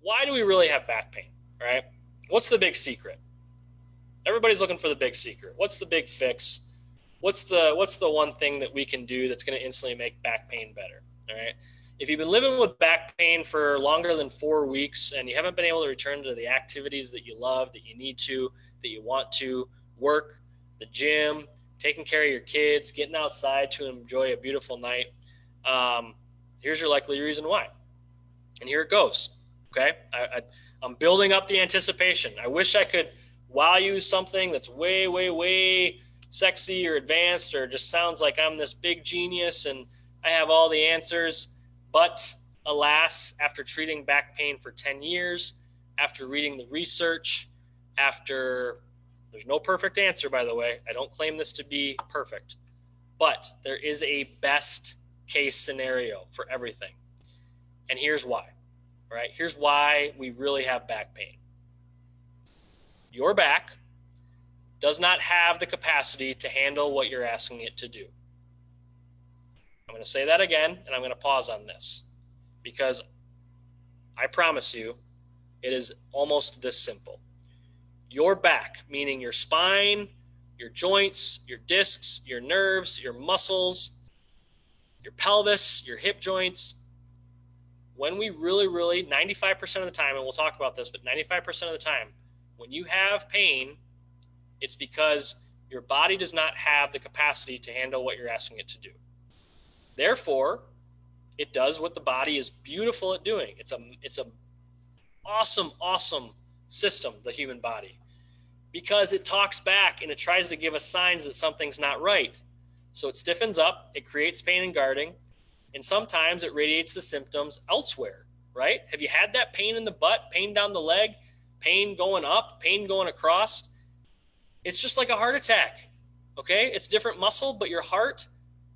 why do we really have back pain, right? What's the big secret? Everybody's looking for the big secret. What's the big fix? What's the one thing that we can do that's going to instantly make back pain better? All right. If you've been living with back pain for longer than 4 weeks and you haven't been able to return to the activities that you love, that you need to, that you want to, work, the gym, taking care of your kids, getting outside to enjoy a beautiful night, here's your likely reason why. And here it goes. Okay. I'm building up the anticipation. I wish I could wow you something that's way, way, way sexy or advanced, or just sounds like I'm this big genius and I have all the answers. But alas, after treating back pain for 10 years, after reading the research, there's no perfect answer, by the way. I don't claim this to be perfect, but there is a best case scenario for everything. And here's why, right? Here's why we really have back pain. Your back does not have the capacity to handle what you're asking it to do. I'm going to say that again, and I'm going to pause on this because I promise you it is almost this simple. Your back, meaning your spine, your joints, your discs, your nerves, your muscles, your pelvis, your hip joints, when we really, 95% of the time, and we'll talk about this, but 95% of the time, when you have pain, it's because your body does not have the capacity to handle what you're asking it to do. Therefore, it does what the body is beautiful at doing. It's a awesome system, the human body, because it talks back and it tries to give us signs that something's not right. So it stiffens up, it creates pain and guarding, and sometimes it radiates the symptoms elsewhere, right? Have you had that pain in the butt, pain down the leg, pain going up, pain going across? It's just like a heart attack, okay? It's different muscle, but your heart,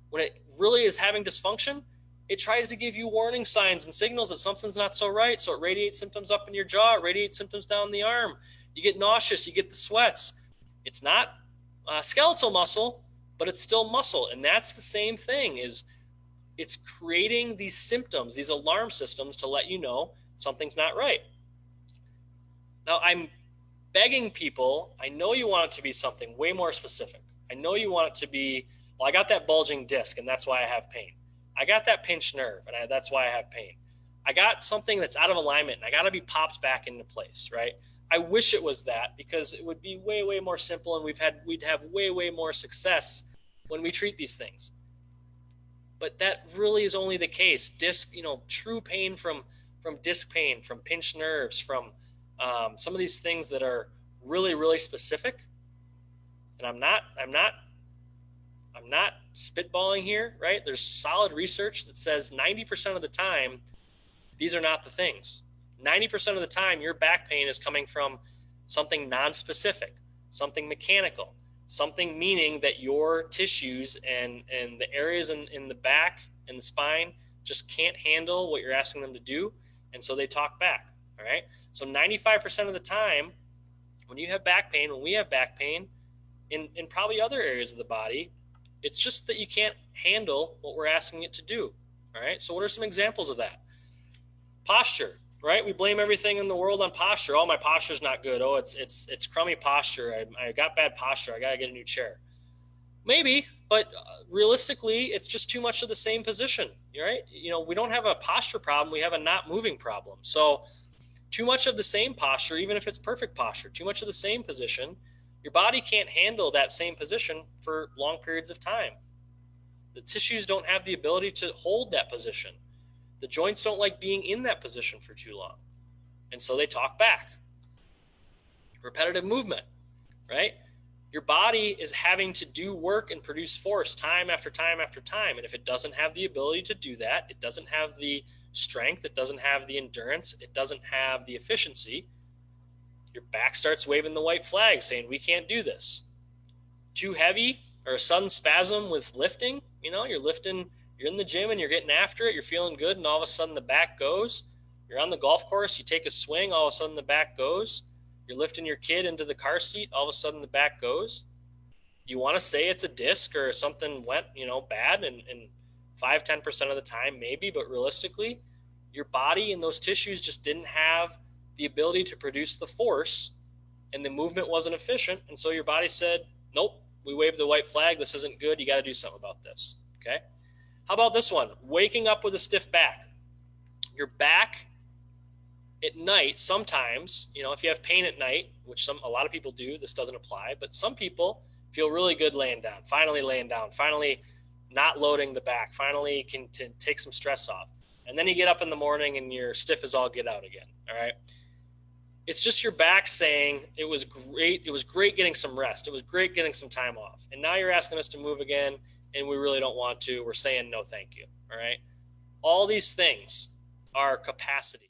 when it really is having dysfunction, it tries to give you warning signs and signals that something's not so right. So it radiates symptoms up in your jaw, it radiates symptoms down the arm. You get nauseous, you get the sweats. It's not skeletal muscle, but it's still muscle. And that's the same thing, is it's creating these symptoms, these alarm systems to let you know something's not right. Now, I'm begging people, I know you want it to be something way more specific. I know you want it to be, well, I got that bulging disc and that's why I have pain. I got that pinched nerve and that's why I have pain. I got something that's out of alignment and I got to be popped back into place, right? I wish it was that, because it would be way, way more simple and we'd have way, way more success when we treat these things. But that really is only the case. Disc, true pain from disc pain, from pinched nerves, from some of these things that are really, really specific. And I'm not spitballing here, right? There's solid research that says 90% of the time, these are not the things. 90% of the time, your back pain is coming from something non-specific, something mechanical, something meaning that your tissues and the areas in the back and the spine just can't handle what you're asking them to do. And so they talk back. All right. So 95% of the time, when you have back pain, when we have back pain in probably other areas of the body, it's just that you can't handle what we're asking it to do. All right. So what are some examples of that? Posture, right? We blame everything in the world on posture. Oh, my posture's not good. Oh, it's crummy posture. I got bad posture. I got to get a new chair. Maybe, but realistically, it's just too much of the same position, right? We don't have a posture problem. We have a not moving problem. So too much of the same posture, even if it's perfect posture, too much of the same position, your body can't handle that same position for long periods of time. The tissues don't have the ability to hold that position. The joints don't like being in that position for too long. And so they talk back. Repetitive movement, right? Your body is having to do work and produce force time after time after time. And if it doesn't have the ability to do that, it doesn't have the strength, it doesn't have the endurance, it doesn't have the efficiency, your back starts waving the white flag saying, we can't do this. Too heavy or a sudden spasm with lifting, you're lifting, you're in the gym and you're getting after it, you're feeling good, and all of a sudden the back goes. You're on the golf course, you take a swing, all of a sudden the back goes. You're lifting your kid into the car seat, all of a sudden the back goes. You want to say it's a disc or something went, bad, and 5-10% of the time maybe, but realistically, your body and those tissues just didn't have the ability to produce the force, and the movement wasn't efficient. And so your body said, nope, we waved the white flag. This isn't good. You got to do something about this. Okay. How about this one? Waking up with a stiff back. Your back at night, sometimes, if you have pain at night, which a lot of people do, this doesn't apply, but some people feel really good laying down, finally not loading the back, finally can take some stress off. And then you get up in the morning and you're stiff as all get out again. All right. It's just your back saying it was great. It was great getting some rest. It was great getting some time off. And now you're asking us to move again, and we really don't want to. We're saying no, thank you. All right. All these things are capacity.